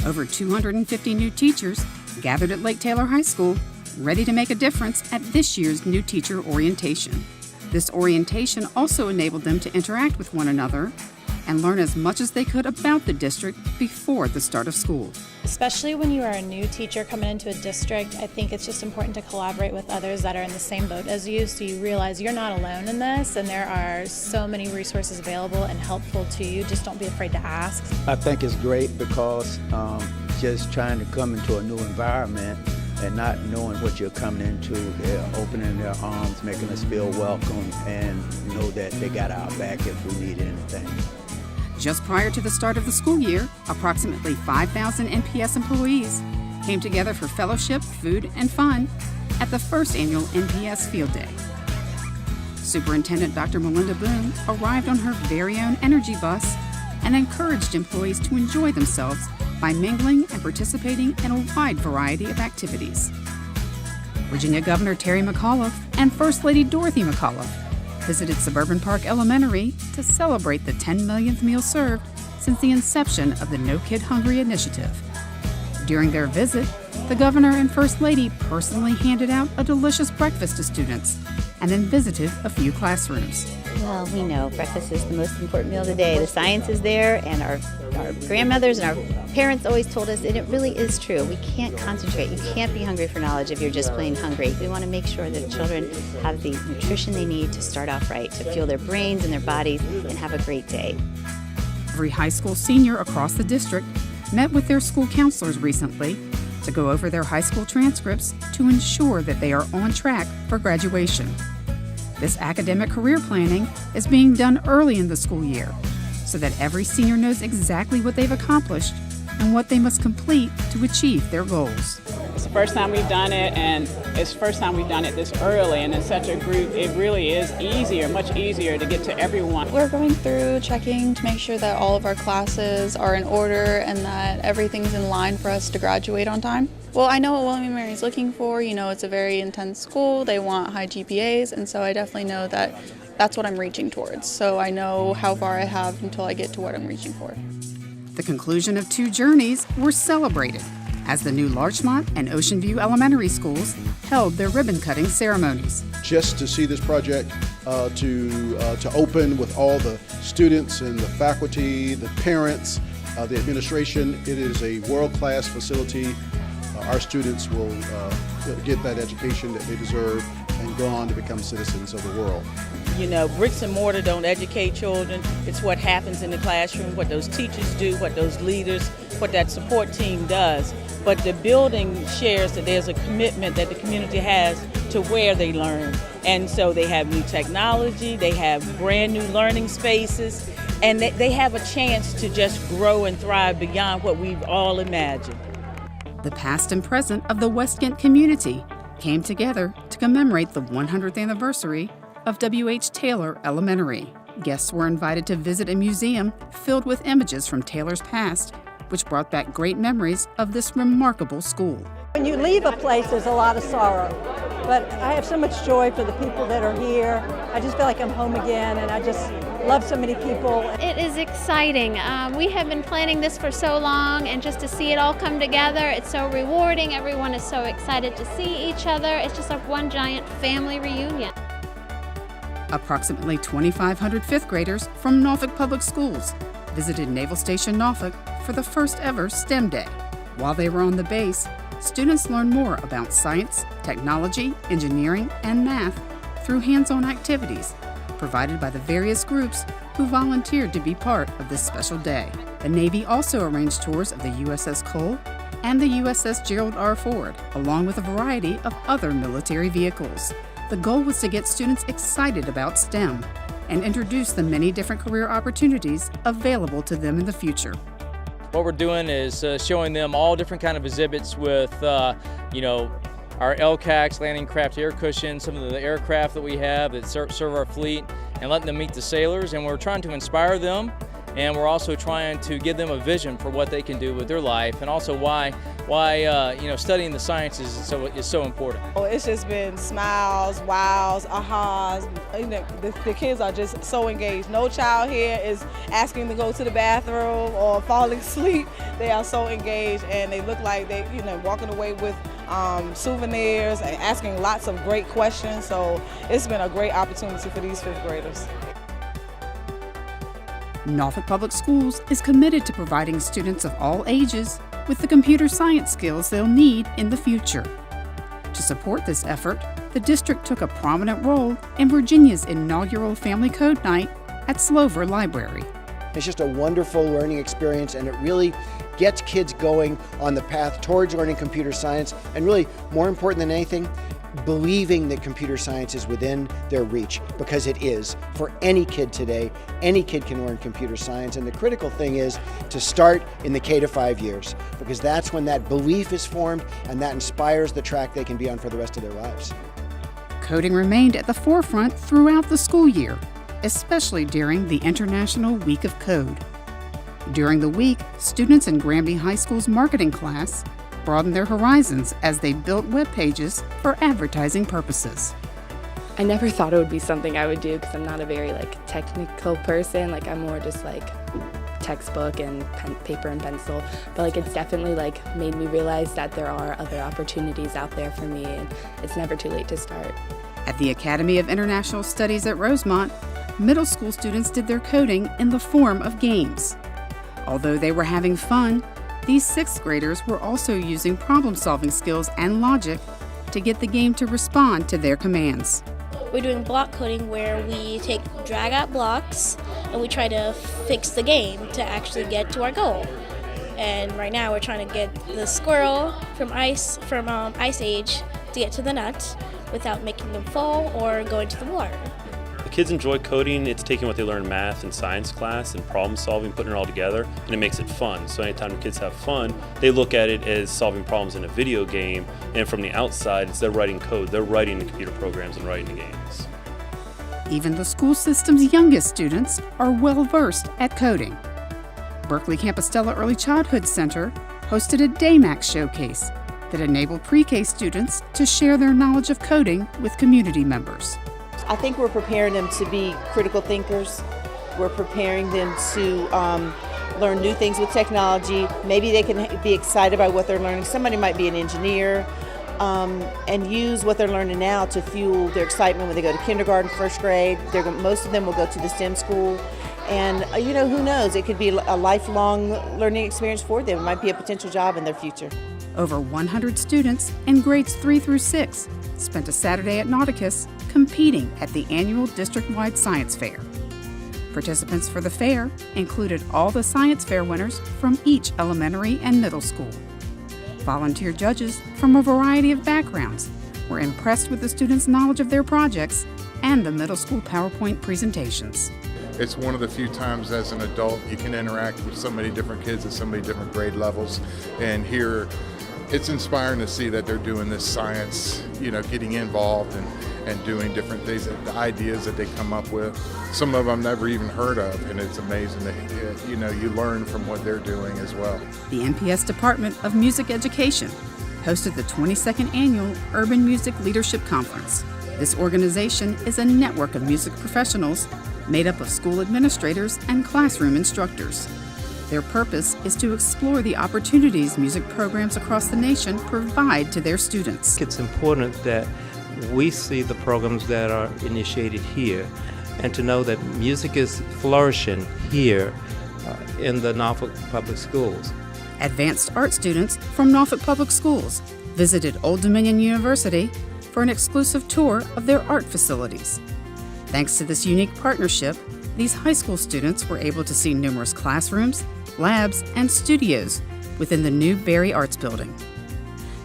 Over 250 new teachers gathered at Lake Taylor High School, ready to make a difference at this year's new teacher orientation. This orientation also enabled them to interact with one another and learn as much as they could about the district before the start of school. Especially when you are a new teacher coming into a district, I think it's just important to collaborate with others that are in the same boat as you, so you realize you're not alone in this, and there are so many resources available and helpful to you. Just don't be afraid to ask. I think it's great because just trying to come into a new environment and not knowing what you're coming into, they're opening their arms, making us feel welcome, and know that they got our back if we need anything. Just prior to the start of the school year, approximately 5,000 NPS employees came together for fellowship, food, and fun at the first annual NPS Field Day. Superintendent Dr. Melinda Boone arrived on her very own energy bus and encouraged employees to enjoy themselves by mingling and participating in a wide variety of activities. Virginia Governor Terry McAuliffe and First Lady Dorothy McAuliffe visited Suburban Park Elementary to celebrate the 10 millionth meal served since the inception of the No Kid Hungry initiative. During their visit, the governor and First Lady personally handed out a delicious breakfast to students and then visited a few classrooms. Well, we know breakfast is the most important meal of the day. The science is there, and our grandmothers and our parents always told us, and it really is true. We can't concentrate. You can't be hungry for knowledge if you're just plain hungry. We want to make sure that children have the nutrition they need to start off right, to fuel their brains and their bodies, and have a great day. Every high school senior across the district met with their school counselors recently to go over their high school transcripts to ensure that they are on track for graduation. This academic career planning is being done early in the school year so that every senior knows exactly what they've accomplished and what they must complete to achieve their goals. It's the first time we've done it, and it's the first time we've done it this early, and in such a group, it really is easier, much easier to get to everyone. We're going through checking to make sure that all of our classes are in order and that everything's in line for us to graduate on time. Well, I know what William & Mary's looking for. You know, it's a very intense school. They want high GPAs, and so I definitely know that that's what I'm reaching towards. So I know how far I have until I get to what I'm reaching for. The conclusion of two journeys were celebrated as the new Larchmont and Ocean View elementary schools held their ribbon-cutting ceremonies. Just to see this project to open with all the students and the faculty, the parents, the administration, it is a world-class facility. Our students will get that education that they deserve and go on to become citizens of the world. You know, bricks and mortar don't educate children. It's what happens in the classroom, what those teachers do, what those leaders, what that support team does. But the building shares that there's a commitment that the community has to where they learn. And so they have new technology, they have brand new learning spaces, and they have a chance to just grow and thrive beyond what we've all imagined. The past and present of the West Kent community came together to commemorate the 100th anniversary of W.H. Taylor Elementary. Guests were invited to visit a museum filled with images from Taylor's past, which brought back great memories of this remarkable school. When you leave a place, there's a lot of sorrow, but I have so much joy for the people that are here. I just feel like I'm home again, and I just love so many people. It is exciting. We have been planning this for so long, and just to see it all come together, it's so rewarding. Everyone is so excited to see each other. It's just like one giant family reunion. Approximately 2,500 fifth graders from Norfolk Public Schools visited Naval Station Norfolk for the first ever STEM Day. While they were on the base, students learned more about science, technology, engineering, and math through hands-on activities provided by the various groups who volunteered to be part of this special day. The Navy also arranged tours of the USS Cole and the USS Gerald R. Ford, along with a variety of other military vehicles. The goal was to get students excited about STEM and introduce the many different career opportunities available to them in the future. What we're doing is showing them all different kind of exhibits with, our LCACs, landing craft air cushions, some of the aircraft that we have that serve our fleet, and letting them meet the sailors. And we're trying to inspire them, and we're also trying to give them a vision for what they can do with their life, and also why studying the sciences is so important. Oh, it's just been smiles, wows, ahas. The kids are just so engaged. No child here is asking to go to the bathroom or falling asleep. They are so engaged, and they look like they, walking away with souvenirs and asking lots of great questions. So it's been a great opportunity for these 5th graders. Norfolk Public Schools is committed to providing students of all ages with the computer science skills they'll need in the future. To support this effort, the district took a prominent role in Virginia's inaugural Family Code Night at Slover Library. It's just a wonderful learning experience, and it really gets kids going on the path towards learning computer science, and really, more important than anything, believing that computer science is within their reach, because it is. For any kid today, any kid can learn computer science, and the critical thing is to start in the K to 5 years, because that's when that belief is formed and that inspires the track they can be on for the rest of their lives. Coding remained at the forefront throughout the school year, especially during the International Week of Code. During the week, students in Granby High School's marketing class broadened their horizons as they built web pages for advertising purposes. I never thought it would be something I would do because I'm not a very technical person. I'm more just textbook and paper and pencil. But it's definitely made me realize that there are other opportunities out there for me, and it's never too late to start. At the Academy of International Studies at Rosemont, middle school students did their coding in the form of games. Although they were having fun, these 6th graders were also using problem-solving skills and logic to get the game to respond to their commands. We're doing block coding where we take drag-out blocks and we try to fix the game to actually get to our goal. And right now we're trying to get the squirrel from Ice Age to get to the nut without making them fall or go into the water. Kids enjoy coding. It's taking what they learn in math and science class and problem solving, putting it all together, and it makes it fun. So anytime kids have fun, they look at it as solving problems in a video game, and from the outside, it's they're writing code. They're writing the computer programs and writing the games. Even the school system's youngest students are well versed at coding. Berkeley Campostella Early Childhood Center hosted a DayMax showcase that enabled pre-K students to share their knowledge of coding with community members. I think we're preparing them to be critical thinkers. We're preparing them to learn new things with technology. Maybe they can be excited about what they're learning. Somebody might be an engineer and use what they're learning now to fuel their excitement when they go to kindergarten, 1st grade. Most of them will go to the STEM school. And who knows? It could be a lifelong learning experience for them. It might be a potential job in their future. Over 100 students in grades 3 through 6 spent a Saturday at Nauticus competing at the annual district-wide science fair. Participants for the fair included all the science fair winners from each elementary and middle school. Volunteer judges from a variety of backgrounds were impressed with the students' knowledge of their projects and the middle school PowerPoint presentations. It's one of the few times as an adult you can interact with so many different kids at so many different grade levels, and here it's inspiring to see that they're doing this science, getting involved and doing different things, the ideas that they come up with. Some of them I've never even heard of, and it's amazing that you learn from what they're doing as well. The NPS Department of Music Education hosted the 22nd Annual Urban Music Leadership Conference. This organization is a network of music professionals made up of school administrators and classroom instructors. Their purpose is to explore the opportunities music programs across the nation provide to their students. It's important that we see the programs that are initiated here and to know that music is flourishing here in the Norfolk Public Schools. Advanced art students from Norfolk Public Schools visited Old Dominion University for an exclusive tour of their art facilities. Thanks to this unique partnership, these high school students were able to see numerous classrooms, labs, and studios within the new Berry Arts Building.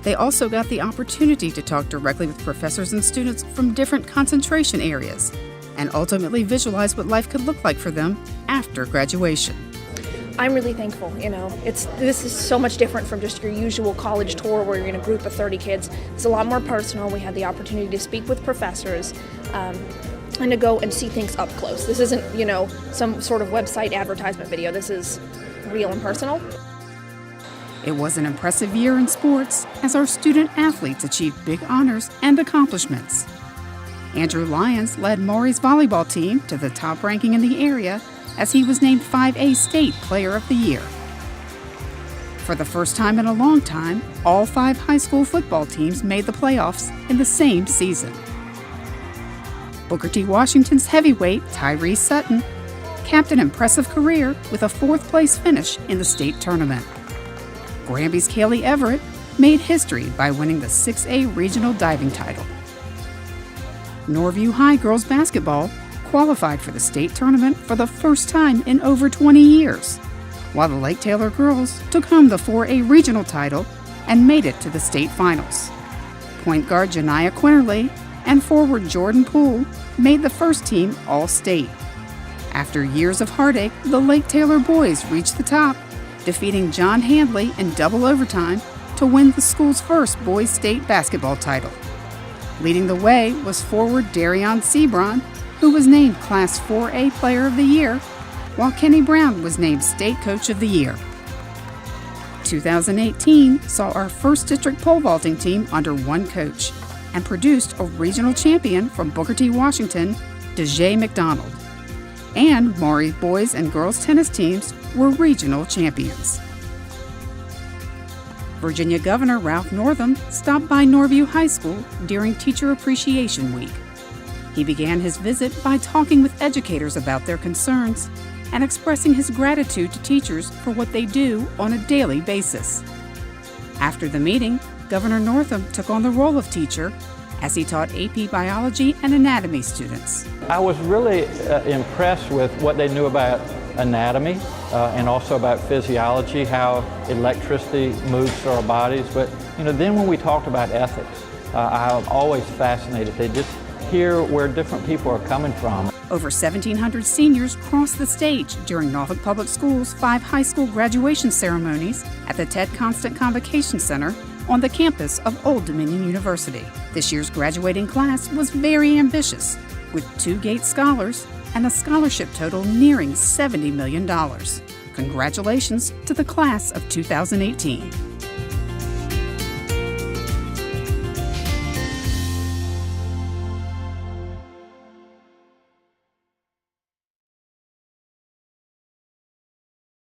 They also got the opportunity to talk directly with professors and students from different concentration areas and ultimately visualize what life could look like for them after graduation. I'm really thankful, this is so much different from just your usual college tour where you're in a group of 30 kids. It's a lot more personal. We had the opportunity to speak with professors and to go and see things up close. This isn't, some sort of website advertisement video. This is real and personal. It was an impressive year in sports as our student athletes achieved big honors and accomplishments. Andrew Lyons led Maury's volleyball team to the top ranking in the area as he was named 5A State Player of the Year. For the first time in a long time, all 5 high school football teams made the playoffs in the same season. Booker T. Washington's heavyweight Tyree Sutton capped an impressive career with a 4th-place finish in the state tournament. Granby's Kaylee Everett made history by winning the 6A regional diving title. Norview High girls basketball qualified for the state tournament for the first time in over 20 years, while the Lake Taylor girls took home the 4A regional title and made it to the state finals. Point guard Janiyah Quinterly and forward Jordan Poole made the first team All-State. After years of heartache, the Lake Taylor boys reached the top, defeating John Handley in double overtime to win the school's first boys' state basketball title. Leading the way was forward Darion Sebron, who was named Class 4A Player of the Year, while Kenny Brown was named State Coach of the Year. 2018 saw our first district pole vaulting team under one coach and produced a regional champion from Booker T. Washington, DeJay McDonald. And Maury boys and girls tennis teams were regional champions. Virginia Governor Ralph Northam stopped by Norview High School during Teacher Appreciation Week. He began his visit by talking with educators about their concerns and expressing his gratitude to teachers for what they do on a daily basis. After the meeting, Governor Northam took on the role of teacher as he taught AP Biology and Anatomy students. I was really impressed with what they knew about anatomy and also about physiology, how electricity moves through our bodies. But then when we talked about ethics, I'm always fascinated. They just hear where different people are coming from. Over 1,700 seniors crossed the stage during Norfolk Public Schools' 5 high school graduation ceremonies at the Ted Constant Convocation Center on the campus of Old Dominion University. This year's graduating class was very ambitious, with 2 Gates Scholars and a scholarship total nearing $70 million. Congratulations to the class of 2018.